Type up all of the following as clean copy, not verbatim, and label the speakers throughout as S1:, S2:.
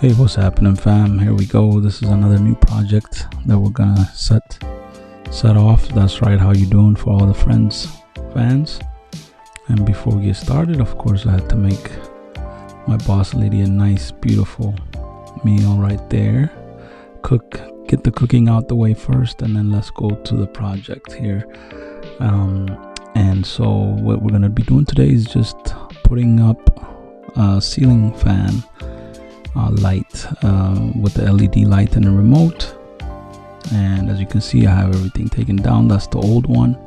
S1: Hey, what's happening, fam? Here we go. This is another new project that we're gonna set off. That's right. How you doing for all the fans? And before we get started, of course, I had to make my boss lady a nice, beautiful meal right there. Get the cooking out the way first, and then let's go to the project here. And so what we're gonna be doing today is just putting up a ceiling fan light with the LED light and a remote. And as you can see, I have everything taken down. That's the old one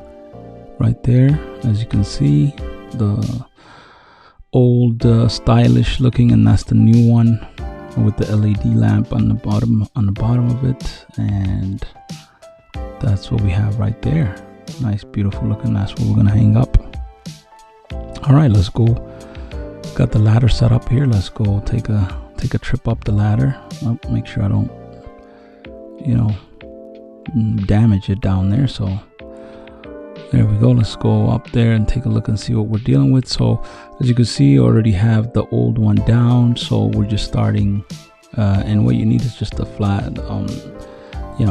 S1: right there. As you can see, the old stylish looking, and that's the new one with the LED lamp on the bottom of it. And that's what we have right there. Nice, beautiful looking. That's what we're gonna hang up. All right, let's go. Got the ladder set up here. Let's go take a trip up the ladder. Make sure I don't damage it down there. So there we go. Let's go up there and take a look and see what we're dealing with. So as you can see, I already have the old one down, so we're just starting and what you need is just a flat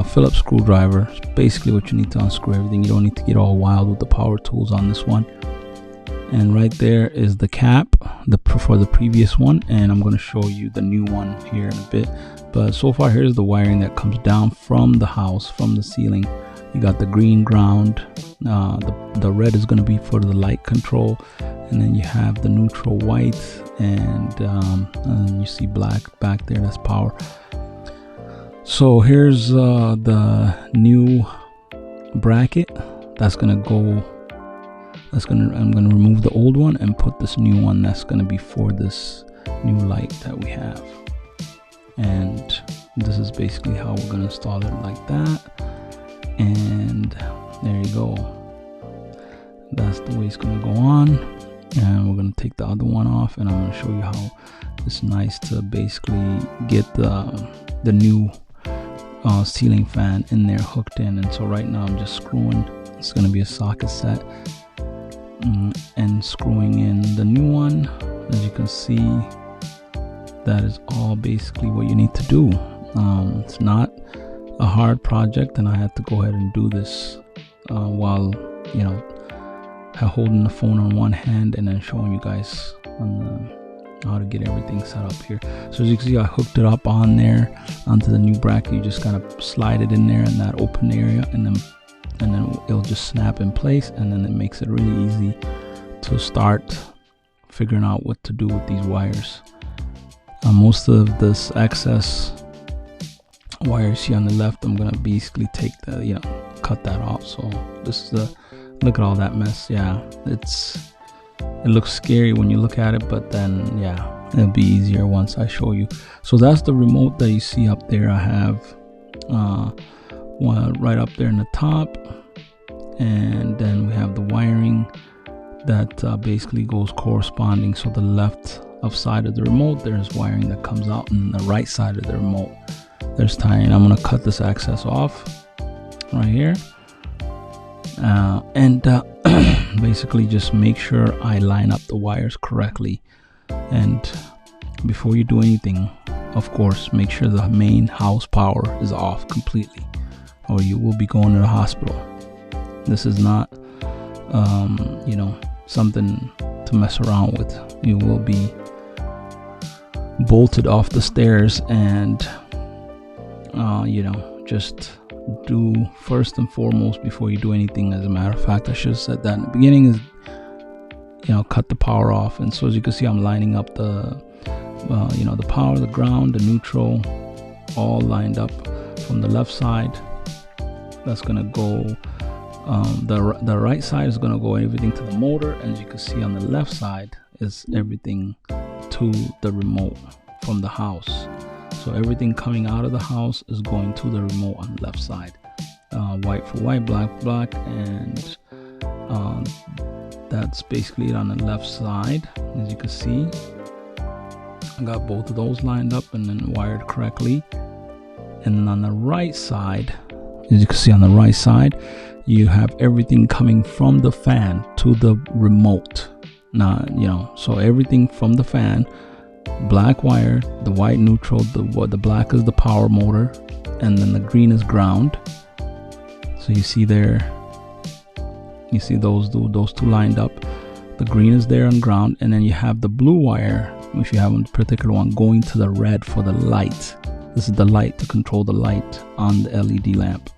S1: Phillips screwdriver. It's basically what you need to unscrew everything. You don't need to get all wild with the power tools on this one. And right there is the cap for the previous one, and I'm going to show you the new one here in a bit. But so far, here's the wiring that comes down from the house, from the ceiling. You got the green ground, the red is going to be for the light control, and then you have the neutral white, and you see black back there, that's power. So here's the new bracket that's going to go. I'm gonna remove the old one and put this new one that's gonna be for this new light that we have. And this is basically how we're gonna install it, like that. And there you go. That's the way it's gonna go on. And we're gonna take the other one off, and I'm gonna show you how it's nice to basically get the new ceiling fan in there hooked in. And so right now I'm just screwing. It's gonna be a socket set. And screwing in the new one. As you can see, that is all basically what you need to do. It's not a hard project, and I had to go ahead and do this while holding the phone on one hand and then showing you guys on how to get everything set up here. So as you can see, I hooked it up on there onto the new bracket. You just kind of slide it in there in that open area, and then it'll just snap in place, and then it makes it really easy to start figuring out what to do with these wires. Most of this excess wire you see on the left, I'm gonna basically take cut that off. So this is look at all that mess. Yeah, it looks scary when you look at it, but then it'll be easier once I show you. So that's the remote that you see up there. I have one right up there in the top, and then we have the wiring that basically goes corresponding. So the left of side of the remote, there's wiring that comes out, and the right side of the remote, there's tying. I'm going to cut this access off right here, and basically just make sure I line up the wires correctly. And before you do anything, of course, make sure the main house power is off completely, or you will be going to the hospital. This is not something to mess around with. You will be bolted off the stairs, and just do first and foremost before you do anything. As a matter of fact, I should have said that in the beginning, is cut the power off. And so as you can see, I'm lining up the power, the ground, the neutral, all lined up from the left side. That's gonna go the right side is gonna go everything to the motor, and as you can see on the left side is everything to the remote from the house. So everything coming out of the house is going to the remote on the left side. White for white, black for black, and that's basically it on the left side. As you can see, I got both of those lined up and then wired correctly. And then on the right side, as you can see on the right side, you have everything coming from the fan to the remote. Now, so everything from the fan black wire, the white neutral, the black is the power motor, and then the green is ground. So you see there, you see those two lined up. The green is there on ground, and then you have the blue wire, if you have a particular one, going to the red for the light. This is the light to control the light on the LED lamp.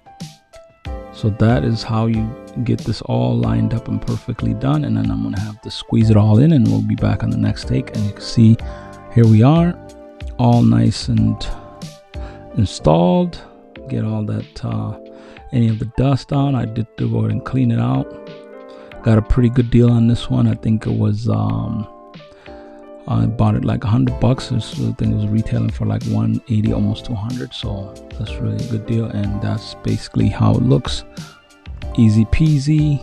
S1: So that is how you get this all lined up and perfectly done. And then I'm gonna have to squeeze it all in, and we'll be back on the next take. And you can see here we are, all nice and installed. Get all that any of the dust on. I did go ahead and clean it out. Got a pretty good deal on this one. I think it was I bought it like $100. So I think it was retailing for like 180, almost 200. So that's really a good deal. And that's basically how it looks. Easy peasy.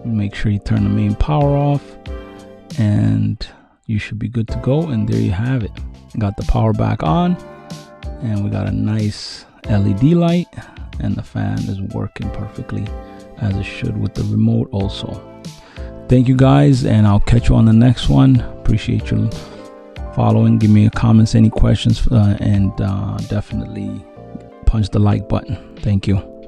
S1: Make sure you turn the main power off, and you should be good to go. And there you have it. Got the power back on, and we got a nice LED light, and the fan is working perfectly as it should with the remote also. Thank you guys, and I'll catch you on the next one. Appreciate you following. Give me a comments, any questions, and definitely punch the like button. Thank you.